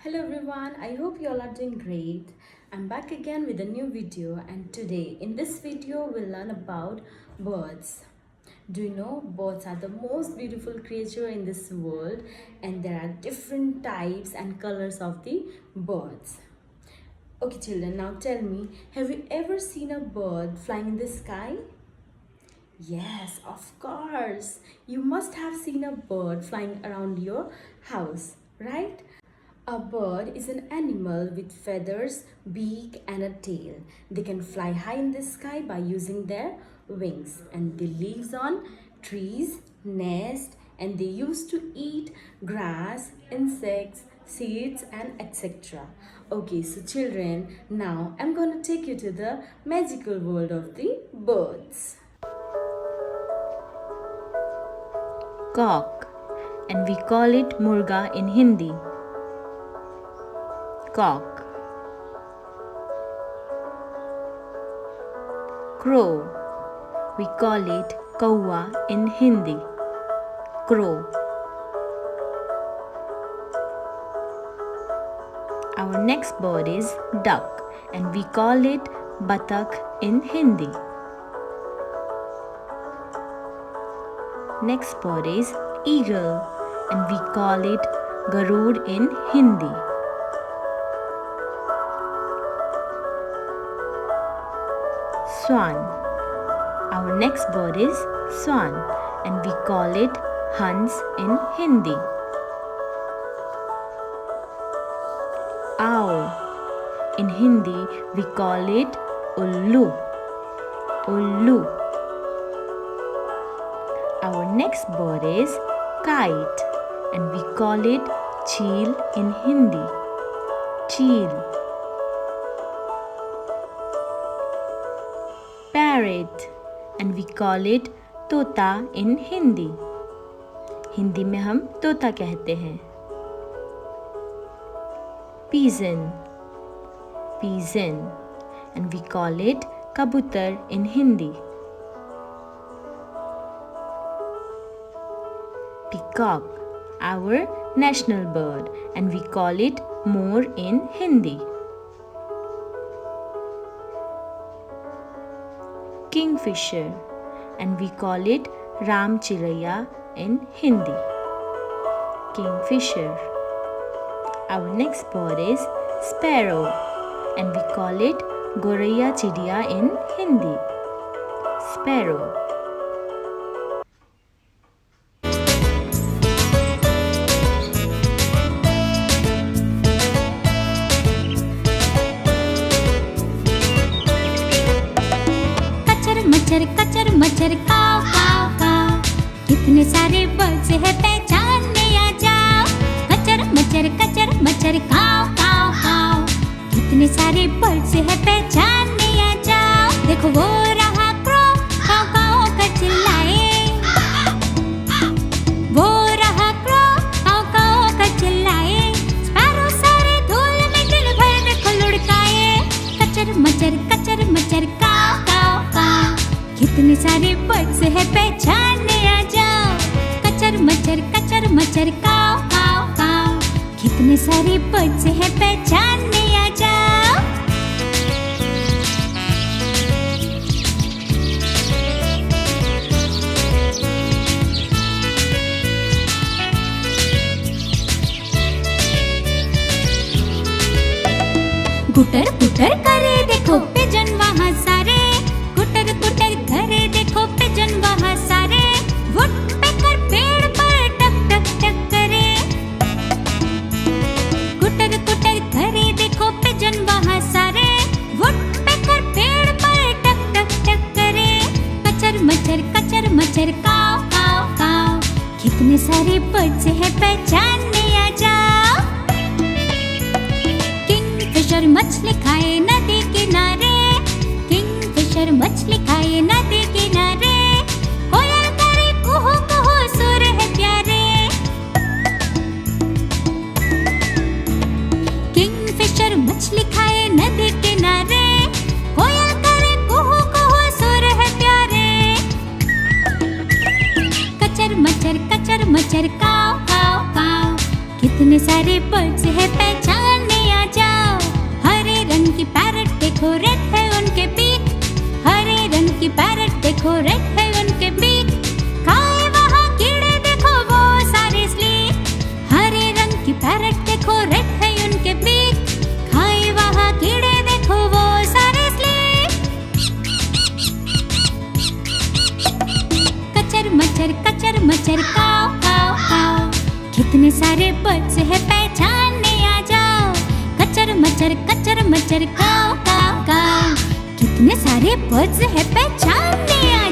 Hello everyone, I hope you all are doing great. I'm back again with a new video, and today in this video we'll learn about birds. Do you know birds are the most beautiful creature in this world, and there are different types and colors of the birds. Okay children, now tell me, have you ever seen a bird flying in the sky? Yes, of course. You must have seen a bird flying around your house, right? A bird is an animal with feathers, beak, and a tail. They can fly high in the sky by using their wings, and they live on trees, nest, and they used to eat grass, insects, seeds, and etc. Okay, so children, now I'm gonna take you to the magical world of the birds. Cock, and we call it murga in Hindi. Cock. Crow, we call it kaua in Hindi. Crow. Our next bird is duck, and we call it batak in Hindi. Next bird is eagle, and we call it garood in Hindi. Swan. Our next bird is swan, and we call it hans in Hindi. Owl. In Hindi, we call it ullu. Ullu. Our next bird is kite, and we call it cheel in Hindi. Cheel. Parrot, and we call it तोता in Hindi. Hindi में हम तोता कहते हैं. Pigeon. Pigeon, and we call it कबूतर in Hindi. Peacock, our national bird, and we call it more in Hindi. Kingfisher, and we call it Ram Chiraiya in Hindi. Kingfisher. Our next bird is sparrow, and we call it Goraiya Chidiya in Hindi. Sparrow. कचर मचर काव काव काव, कितने सारे birds है पहचानने आ जाओ. कचर मचर काव काव काव, कितने सारे बर्ड्स है पहचानने आ जाओ. देखो वो रहा क्रो, काव काव कर चिल्लाए. वो रहा क्रो, काव काव कर चिल्लाए. स्पैरो सारे धूल में दिल भर देखो लुढ़काए. कचर मचर काव काव काव, कितने सारे बर्ड्स है पहचानने आ जाओ. कचर मचर काव काव काव, कितने सारे बर्ड्स है पहचानने आ जाओ. गुटर गुटर करे देखो पिजन वहाँ सारे. गुटर गुटर करे देखो पिजन वहाँ सारे. वुडपेकर पेड़ पर टक टक टक करे. गुटर गुटर करे देखो पिजन वहाँ सारे. वुडपेकर पेड़ पर टक टक टक करे. कचर मचर काव काव काव, कितने सारे बर्ड्स है पहचानने आ जाओ. किंगफिशर मछली खाए नदी किनारे. किंगफिशर मछली खाए नदी किनारे. कोयल करे कुहू कुहू सुर है प्यारे. किंगफिशर मछली खाए नदी किनारे. कोयल करे कुहू कुहू सुर है प्यारे. कचर मचर काव काव काव, कितने सारे बर्ड्स है पहचानने आ जाओ। हरे रंग की पैरट देखो, रेड है उनके बीक। हरे रंग की पैरट देखो, रेड है उनके बीक। खाए वहाँ कीड़े देखो वो सारे स्लीप। हरे रंग की पैरट देखो, रेड है उनके बीक। खाए वहाँ कीड़े देखो वो सारे स्लीप। कचर मचर काव काव काव, कितने सारे बर्ड्स है पहचानने आ जाओ। कचर मचर काव काव काव, कितने सारे बर्ड्स है पहचानने आ